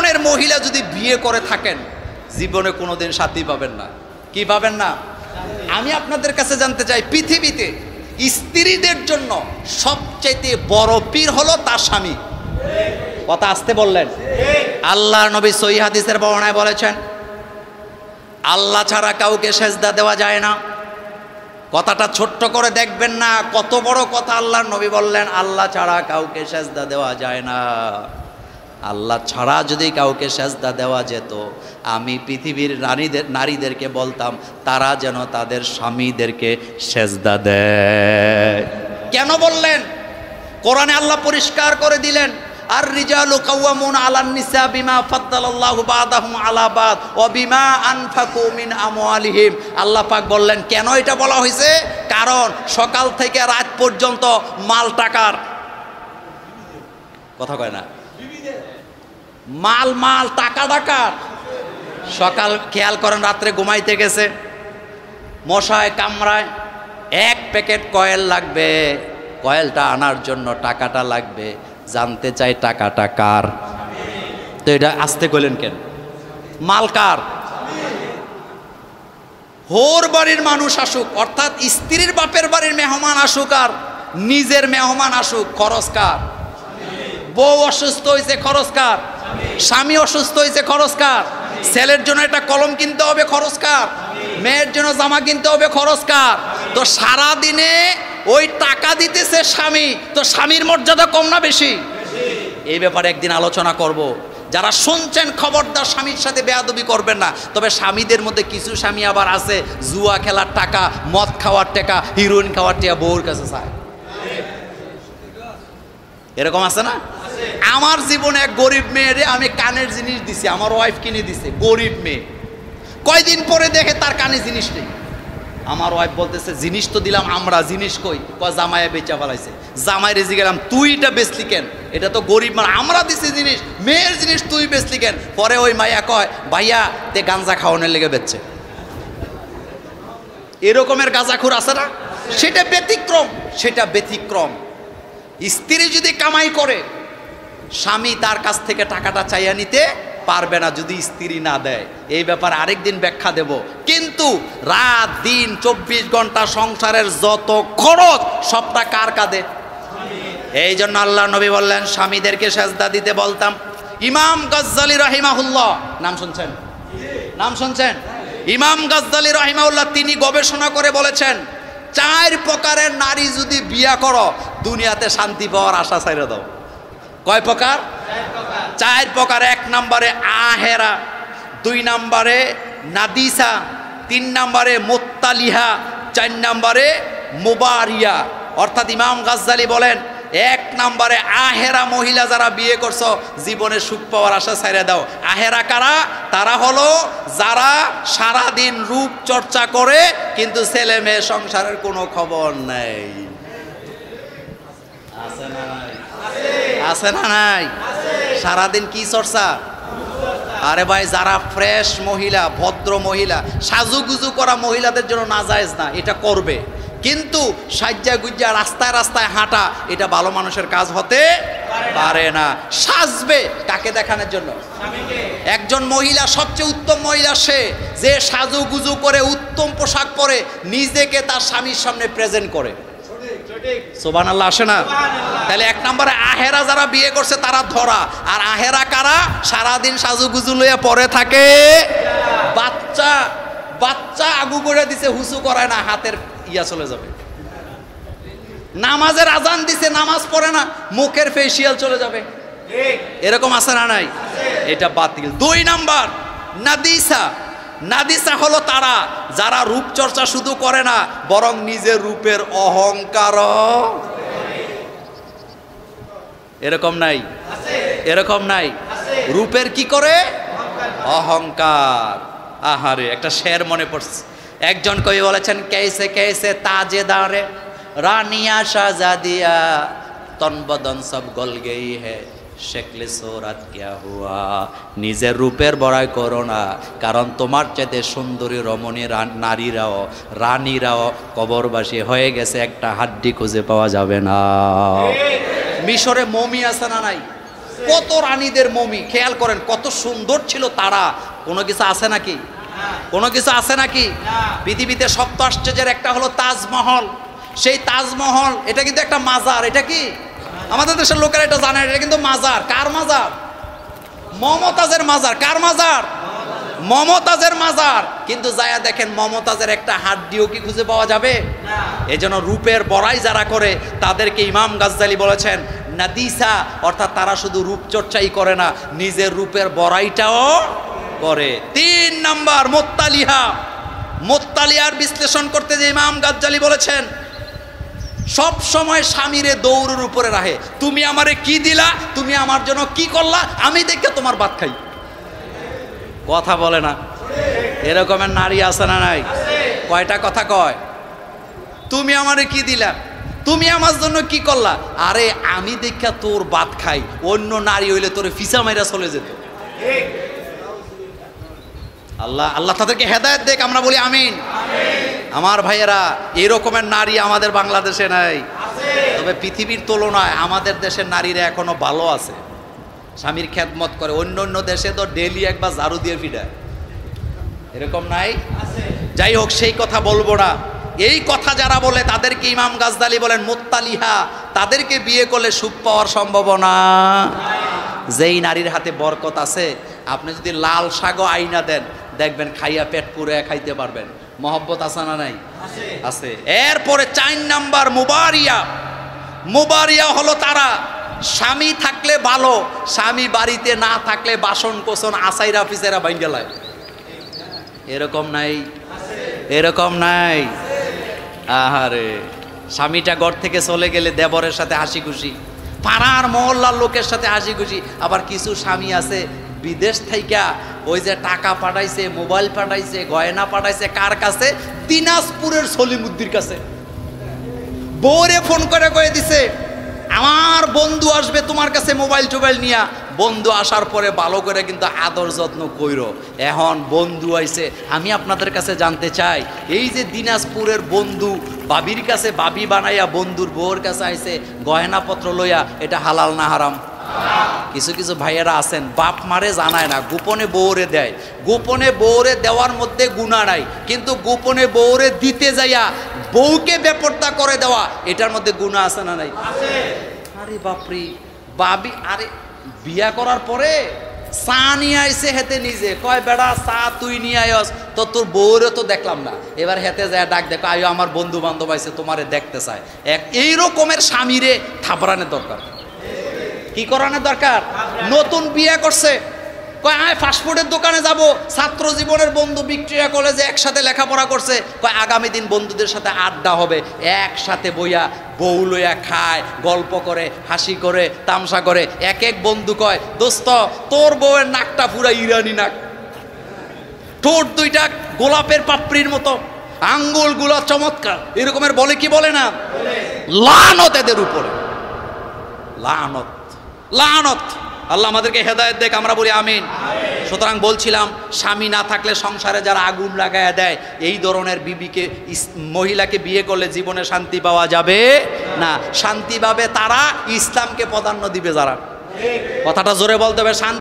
ধরনের মহিলা যদি বিয়ে করে থাকেন জীবনে কোনোদিন শান্তি পাবেন না। কি পাবেন না? আমি আপনাদের কাছে জানতে চাই, পৃথিবীতে স্ত্রীদের জন্য সবচেয়ে বড় পীর হলো তার স্বামী। কথা আসতে বললেন। আল্লাহর নবী সহিহ হাদিসের বর্ণনায় বলেছেন, আল্লাহ ছাড়া কাউকে সেজদা দেওয়া যায় না। কথাটা ছোট্ট করে দেখবেন না, কত বড় কথা। আল্লাহর নবী বললেন আল্লাহ ছাড়া কাউকে সেজদা দেওয়া যায় না। আল্লাহ ছাড়া যদি কাউকে সেজদা দেওয়া যেত, আমি পৃথিবীর নারীদেরকে বলতাম তারা যেন তাদের স্বামীদেরকে সেজদা দেয়। কেন বললেন? কোরআনে আল্লাহ পরিষ্কার করে দিলেন, আর রিজালু কাওয়ামুনা আলান নিসা বিমা ফাদ্দালাল্লাহু বা'দাহুম আলা বা'দ ওয়া বিমা আনফাকু মিন আমওয়ালিহিম। আল্লাহ পাক বললেন কেন এটা বলা হয়েছে? কারণ সকাল থেকে রাত পর্যন্ত মাল টাকার কথা কয় না, মাল টাকা টাকার। সকাল খেয়াল করেন, রাত্রে ঘুমাইতে গেছে, মশায় কামড়ায়, এক প্যাকেট কয়েল লাগবে, কয়েলটা আনার জন্য টাকাটা লাগবে। জানতে চাই টাকাটা কার? তো এটা আসতে কইলেন কেন? মাল কার? হোর বাড়ির মানুষ আসুক, অর্থাৎ স্ত্রীর বাপের বাড়ির মেহমান আসুক আর নিজের মেহমান আসুক, খরচ কার? বউ অসুস্থ হয়েছে, খরচ কার? স্বামী অসুস্থ হয়েছে, খরচ কার? ছেলের জন্য একটা কলম কিনতে হবে, খরচ কার? মেয়ের জন্য জামা কিনতে হবে, খরচ কার? তো সারা দিনে ওই টাকা দিতেছে স্বামী, তো স্বামীর মর্যাদা কম না বেশি? এই ব্যাপারে একদিন আলোচনা করব। যারা শুনছেন খবরদার স্বামীর সাথে বেয়াদবি করবেন না। তবে স্বামীদের মধ্যে কিছু স্বামী আবার আছে জুয়া খেলার টাকা, মদ খাওয়ার টাকা, হিরোইন খাওয়ার টাকা বউর কাছে চায়। এরকম আছে না? আমার জীবনে এক গরিব মেয়েরে আমি কানের জিনিস দিছি, আমার ওয়াইফ কিনে দিছে, গরিব মেয়ে। কয়দিন পরে দেখে তার কানে জিনিস নেই। আমার ওয়াইফ বলতেছে জিনিস তো দিলাম আমরা, জিনিস কই? কয় জামাইয়া বেচা ফেলাইছে। জামাই রেজি গেলাম, তুই এটা বেচলি কেন? এটা তো গরিব মানে, আমরা দিছি জিনিস, মেয়ের জিনিস তুই বেচলি কেন? পরে ওই মাইয়া কয় ভাইয়া তে গাঞ্জা খাওয়ানোর লেগে বেচছে। এরকমের গাঁজাখুর আছে না? সেটা ব্যতিক্রম, সেটা ব্যতিক্রম। স্ত্রী যদি কামাই করে, স্বামী তার কাছ থেকে টাকাটা চাইয়া নিতে পারবে না যদি স্ত্রী না দেয়। এই ব্যাপারে আরেকদিন ব্যাখ্যা দেব। কিন্তু রাত দিন 24 ঘন্টা সংসারের যত খরচ সবটা কার কাঁধে? এই জন্য আল্লাহ নবী বললেন স্বামীদেরকে সেজদা দিতে বলতাম। ইমাম গাজ্জালি রাহিমাহুল্লাহ, নাম শুনছেন? নাম শুনছেন? ইমাম গাজ্জালি রাহিমাহুল্লাহ তিনি গবেষণা করে বলেছেন 4 প্রকারের নারী যদি বিয়া করো দুনিয়াতে শান্তি পাওয়ার আশা ছাইড়া দাও। কয় প্রকার? 4 প্রকার। 1 নম্বরে আহেরা, 2 নম্বরে নাদিসা, 3 নম্বরে মুত্তালিহা, 4 নম্বরে মুবারিয়া। অর্থাৎ ইমাম গাজ্জালি বলেন 1 নম্বরে আহেরা মহিলা যারা বিয়ে করছো জীবনে সুখ পাওয়ার আশা ছাইড়া দাও। আহেরা কারা? তারা হলো যারা সারাদিন রূপ চর্চা করে কিন্তু ছেলে মেয়ে সংসারের কোনো খবর নেই। আছে না নাই? আছে না নাই? সারাদিন কি চর্চা? আরে ভাই, যারা ফ্রেশ মহিলা, ভদ্র মহিলা, সাজুগুজু করা মহিলাদের জন্য নাজায়েজ না, এটা করবে। কিন্তু সাজ্জা গুজ্জা রাস্তায় রাস্তায় হাঁটা এটা ভালো মানুষের কাজ হতে পারে না। সাজবে কাকে দেখানোর জন্য? একজন মহিলা, সবচেয়ে উত্তম মহিলা সে যে সাজুগুজু করে, উত্তম পোশাক পরে নিজেকে তার স্বামীর সামনে প্রেজেন্ট করে। সুবহানাল্লাহ আসে না? তাহলে 1 নম্বরে আহেরা যারা বিয়ে করছে তারা ধরা। আর আহেরা কারা? সারাদিন সাজুগুজু লইয়া পরে থাকে। বাচ্চা আগু করে দিছে, হুসু করায় না, হাতের ইয়া চলে যাবে। নামাজের আজান দিছে, নামাজ পড়ে না, মুখের ফেসিয়াল চলে যাবে। এরকম আছে না নাই? এটা বাতিল। 2 নাম্বার নাদিসা। নাদিসা হলো তারা যারা রূপচর্চা শুধু করে না বরং নিজের রূপের অহংকার। এরকম নাই? এরকম নাই? রূপের কি করে? অহংকার। আহারে, একটা শের মনে পড়ছে। একজন কবি বলেছেন कैसे कैसे ताजेदारे रानिया शाहजादिया तन बदन सब गल गई है शेकले सूरत क्या हुआ। নিজের রূপের বড়াই করো না, কারণ তোমার চাইতে সুন্দরী রমণী রানীরাও কবরবাসী হয়ে গেছে, একটা হাড্ডি খুঁজে পাওয়া যাবে না। মিশরে মমি আছে না নাই? কত রানীদের মমি, খেয়াল করেন কত সুন্দর ছিল তারা। কোনো কিছু আছে নাকি? কোনো কিছু আছে নাকি? পৃথিবীতে সপ্ত আশ্চর্যের একটা হলো তাজমহল। সেই তাজমহল এটা কিন্তু একটা মাজার। এটা কি আমাদের দেশের লোকেরা এটা জানে, এটা কিন্তু মাজার। কার মাজার? মমতাজের মাজার। কার মাজার? মমতাজের মাজার। কিন্তু যায়া দেখেন মমতাজের একটা হাড্ডিও কি খুঁজে পাওয়া যাবে? এই জন্য রূপের বড়াই যারা করে তাদেরকে ইমাম গাজ্জালি বলেছেন নাদিসা, অর্থাৎ তারা শুধু রূপচর্চাই করে না, নিজের রূপের বড়াইটাও করে। 3 নাম্বার মোত্তালিহা। মোত্তালিহার বিশ্লেষণ করতে যে ইমাম গাজ্জালি বলেছেন সব সময় স্বামীরে দৌড়ের উপরে রাখে। তুমি আমারে কি দিলা, তুমি আমার জন্য কি করলা, আমি দেখে তোমার ভাত খাই। কথা বলে না? এরকমের নারী আছে না নাই? কয়টা কথা কয়? তুমি আমারে কি দিলা, তুমি আমার জন্য কি করলা, আরে আমি দেখা তোর ভাত খাই। অন্য নারী হইলে তোরে ফিসা মাইরা চলে যেত। আল্লাহ আল্লাহ তাদেরকে হেদায়েত দেখ, আমরা বলি আমিন। আমার ভাইয়েরা, এরকমের নারী আমাদের বাংলাদেশে নাই, তবে পৃথিবীর তুলনায় আমাদের দেশের নারীরা এখনো ভালো আছে, স্বামীর খেদমত করে। অন্য অন্য দেশে তো ডেলি একবার ঝাড়ু দিয়ে ফিডায়, এরকম নাই? যাই হোক, সেই কথা বলবো না। এই কথা যারা বলে তাদেরকে ইমাম গাজ্জালি বলেন মুত্তালিহা। তাদেরকে বিয়ে করলে সুখ পাওয়ার সম্ভাবনা। যেই নারীর হাতে বরকত আছে, আপনি যদি লাল শাক আইনা দেন দেখবেন খাইয়া পেট পুরে খাইতে পারবেন। মহব্বত আছে না নাই? আছে। এরপরে 4 নাম্বার মুবারিয়া। মুবারিয়া হলো তারা স্বামী থাকলে ভালো, স্বামী বাড়িতে না থাকলে বাসন কোসন আসাইরা ফিসেরা বাইঙ্গেলায়। এরকম নাই? এরকম নাই? আহারে, স্বামীটা ঘর থেকে চলে গেলে দেবরের সাথে হাসি খুশি, পাড়ার মহল্লার লোকের সাথে হাসি খুশি। আবার কিছু স্বামী আছে বিদেশ থেকে ওই যে টাকা পাঠাইছে, মোবাইল পাঠাইছে, গয়না পাঠাইছে, কার কাছে? দিনাজপুরের সলিমুদ্দির কাছে। বউরে ফোন করে কয়ে দিছে আমার বন্ধু আসবে তোমার কাছে মোবাইল টোবাইল নিয়া। বন্ধু আসার পরে ভালো করে কিন্তু আদর যত্ন কইরো। এখন বন্ধু আইছে, আমি আপনাদের কাছে জানতে চাই, এই যে দিনাজপুরের বন্ধু বাবির কাছে বাবি বানাইয়া বন্ধুর বউর কাছে আইছে গয়নাপত্র লইয়া, এটা হালাল না হারাম? কিছু কিছু ভাইয়েরা আছেন বাপ মারে জানায় না, গোপনে বউরে দেয়। গোপনে বউরে দেওয়ার মধ্যে গুনাহ নাই, কিন্তু গোপনে বউরে দিতে যাইয়া বউকে বেপরদা করে দেওয়া, এটার মধ্যে গুনাহ আছে না নাই? আরে বাপরি, বাবি আরে বিয়া করার পরে চা নিয়ে আইসে হেতে নিজে কয় বেড়া চা তুই নিয়ে আয়স, তো তোর বউরে তো দেখলাম না। এবার হেতে যায় ডাক দেখো, আয়ো আমার বন্ধু বান্ধব আইসে তোমারে দেখতে চায়। এই রকমের স্বামীরে থাবরানের দরকার। কি করানোর দরকার? নতুন বিয়ে করছে, কয় আয় ফাস্টফুডের দোকানে যাব। ছাত্র জীবনের বন্ধু ভিক্টোরিয়া কলেজে একসাথে লেখাপড়া করছে, কয় আগামী দিন বন্ধুদের সাথে আড্ডা হবে, একসাথে বইয়া বউ লইয়া খায়, গল্প করে, হাসি করে, তামসা করে। এক এক বন্ধু কয় দোস্ত তোর বউয়ের নাকটা পুরা ইরানি নাক, ঠোঁট দুইটা গোলাপের পাপড়ির মতো, আঙ্গুলগুলো চমৎকার, এরকমের বলে কি বলে না? লানত এদের উপরে, লানত লানত। আল্লাহ আমাদেরকে হেদায়েত দেখ, আমরা বলি আমিন। সুতরাং বলছিলাম, স্বামী না থাকলে সংসারে যারা আগুন লাগায় দেয়, এই ধরনের বিবিকে মহিলাকে বিয়ে করলে জীবনে শান্তি পাওয়া যাবে না। শান্তি পাবে তারা, ইসলামকে প্রাধান্য দিবে যারা। কথাটা জোরে বলতে হবে। শান্তি